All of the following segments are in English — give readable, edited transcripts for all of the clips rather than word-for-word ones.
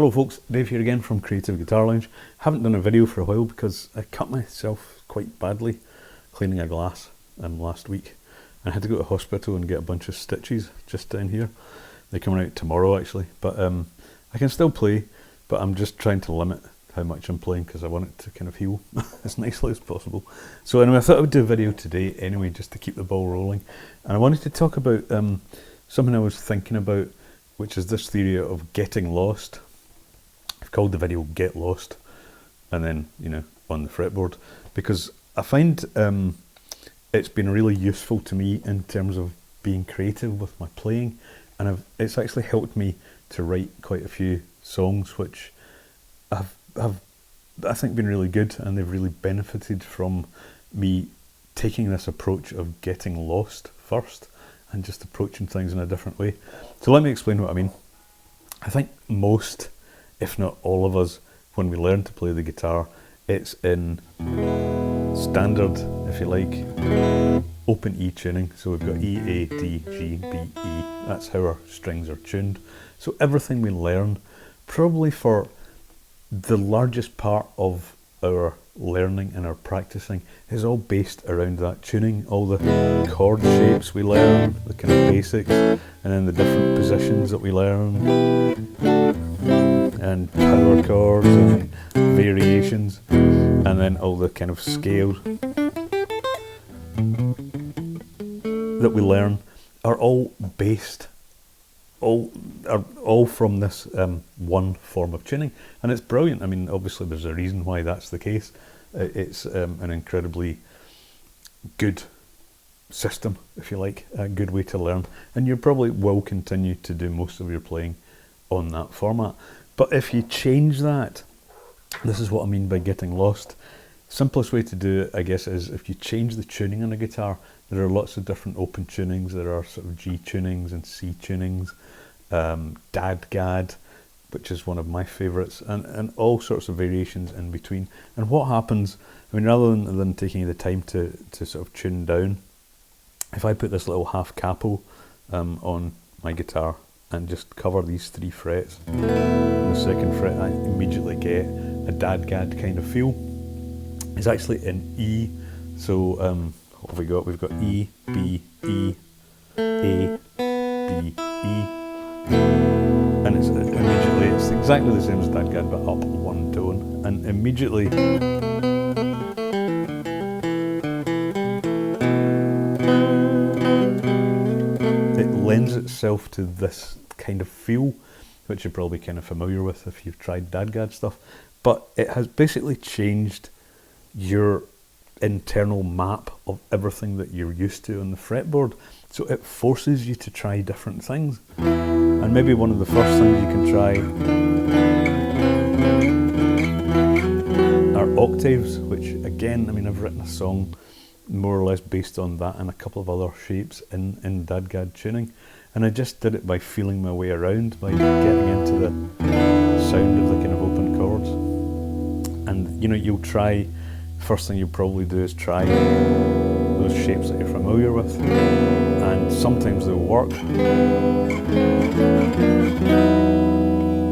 Hello folks, Dave here again from Creative Guitar Lounge. Haven't done a video for a while because I cut myself quite badly cleaning a glass last week. I had to go to hospital and get a bunch of stitches just down here. They're coming out tomorrow actually, but I can still play, but I'm just trying to limit how much I'm playing because I want it to kind of heal as nicely as possible. So anyway, I thought I would do a video today anyway, just to keep the ball rolling. And I wanted to talk about something I was thinking about, which is this theory of getting lost. I've called the video Get Lost, and then, on the fretboard, because I find it's been really useful to me in terms of being creative with my playing, and it's actually helped me to write quite a few songs which have I think been really good, and they've really benefited from me taking this approach of getting lost first and just approaching things in a different way. So let me explain what I mean. I think most, if not all of us, when we learn to play the guitar, it's in standard, if you like, open E tuning. So we've got E, A, D, G, B, E. That's how our strings are tuned. So everything we learn, probably for the largest part of our learning and our practicing, is all based around that tuning. All the chord shapes we learn, the kind of basics, and then the different positions that we learn, and power chords and variations, and then all the kind of scales that we learn are all based, all from this one form of tuning, and it's brilliant. I mean, obviously there's a reason why that's the case. It's an incredibly good system, if you like, a good way to learn, and you probably will continue to do most of your playing on that format. But if you change that, this is what I mean by getting lost. Simplest way to do it, I guess, is if you change the tuning on a guitar. There are lots of different open tunings. There are sort of G tunings and C tunings, Dad-Gad, which is one of my favourites, and all sorts of variations in between. And what happens, I mean, rather than taking the time to sort of tune down, if I put this little half capo on my guitar and just cover these 3 frets, on the 2nd fret I immediately get a Dad-Gad kind of feel. It's actually in E, so what have we got? We've got E, B, E, A, B, E, and it's immediately, it's exactly the same as Dad-Gad, but up 1 tone, and immediately it lends itself to this kind of feel, which you're probably kind of familiar with if you've tried Dad-Gad stuff, but it has basically changed your internal map of everything that you're used to on the fretboard. So it forces you to try different things. And maybe one of the first things you can try are octaves, which again, I mean, I've written a song more or less based on that and a couple of other shapes in Dad-Gad tuning. And I just did it by feeling my way around, by getting into the sound of the kind of open chords. And you'll try, first thing you'll probably do is try those shapes that you're familiar with, and sometimes they'll work,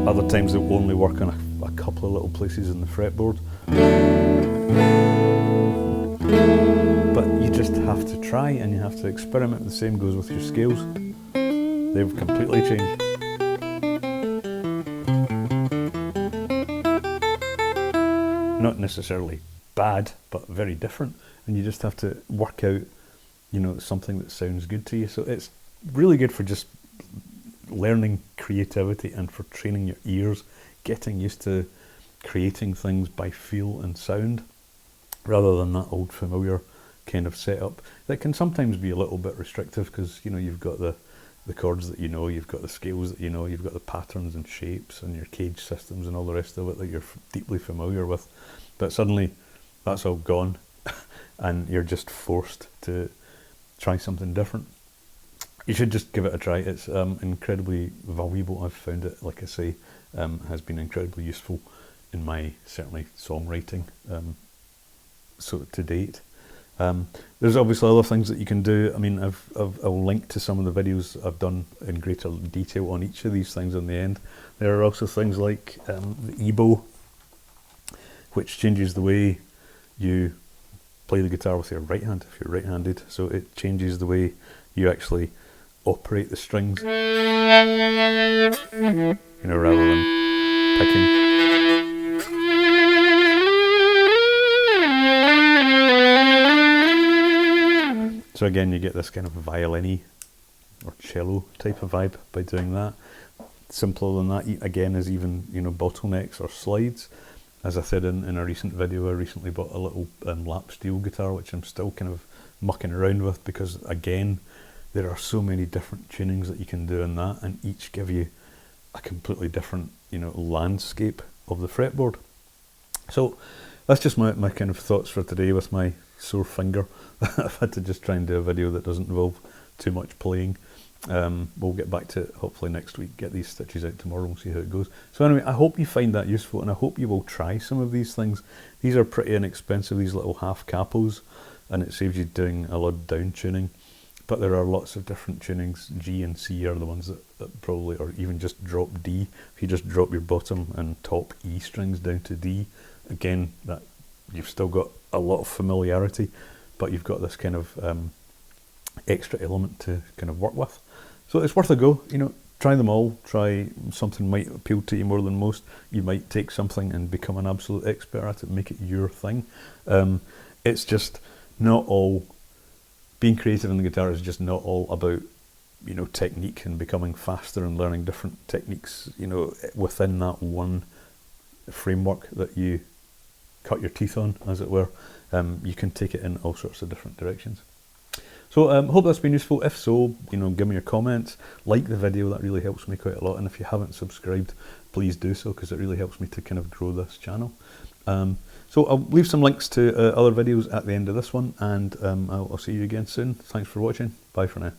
other times they'll only work on a couple of little places in the fretboard, but you just have to try and you have to experiment. The same goes with your scales. They've completely changed. Not necessarily bad, but very different, and you just have to work out, something that sounds good to you. So it's really good for just learning creativity and for training your ears, getting used to creating things by feel and sound, rather than that old familiar kind of setup that can sometimes be a little bit restrictive, because you've got the chords that you've got the scales that you've got the patterns and shapes and your cage systems and all the rest of it that you're deeply familiar with. But suddenly that's all gone and you're just forced to try something different. You should just give it a try. It's incredibly valuable. I've found it, like I say, has been incredibly useful in my, certainly, songwriting so to date. There's obviously other things that you can do. I mean, I'll link to some of the videos I've done in greater detail on each of these things in the end. There are also things like the EBow, which changes the way you play the guitar with your right hand if you're right-handed. So it changes the way you actually operate the strings, you know, rather than picking. So again, you get this kind of violin-y or cello type of vibe by doing that. Simpler than that, again, is even, you know, bottlenecks or slides. As I said in a recent video, I recently bought a little lap steel guitar, which I'm still kind of mucking around with, because again, there are so many different tunings that you can do in that, and each give you a completely different, you know, landscape of the fretboard. So that's just my kind of thoughts for today with my sore finger. I've had to just try and do a video that doesn't involve too much playing. We'll get back to it hopefully next week, get these stitches out tomorrow and see how it goes. So anyway, I hope you find that useful, and I hope you will try some of these things. These are pretty inexpensive, these little half capos, and it saves you doing a lot of down tuning. But there are lots of different tunings. G and C are the ones that probably, or even just drop D. If you just drop your bottom and top E strings down to D, again, that you've still got a lot of familiarity, but you've got this kind of extra element to kind of work with. So it's worth a go, you know, try them all, try something might appeal to you more than most. You might take something and become an absolute expert at it, make it your thing. It's just not all, being creative in the guitar is just not all about, you know, technique and becoming faster and learning different techniques, you know, within that one framework that you cut your teeth on, as it were. You can take it in all sorts of different directions. So hope that's been useful. If so, you know, give me your comments, like the video, that really helps me quite a lot. And if you haven't subscribed, please do so, because it really helps me to kind of grow this channel. So I'll leave some links to other videos at the end of this one, and I'll see you again soon. Thanks for watching. Bye for now.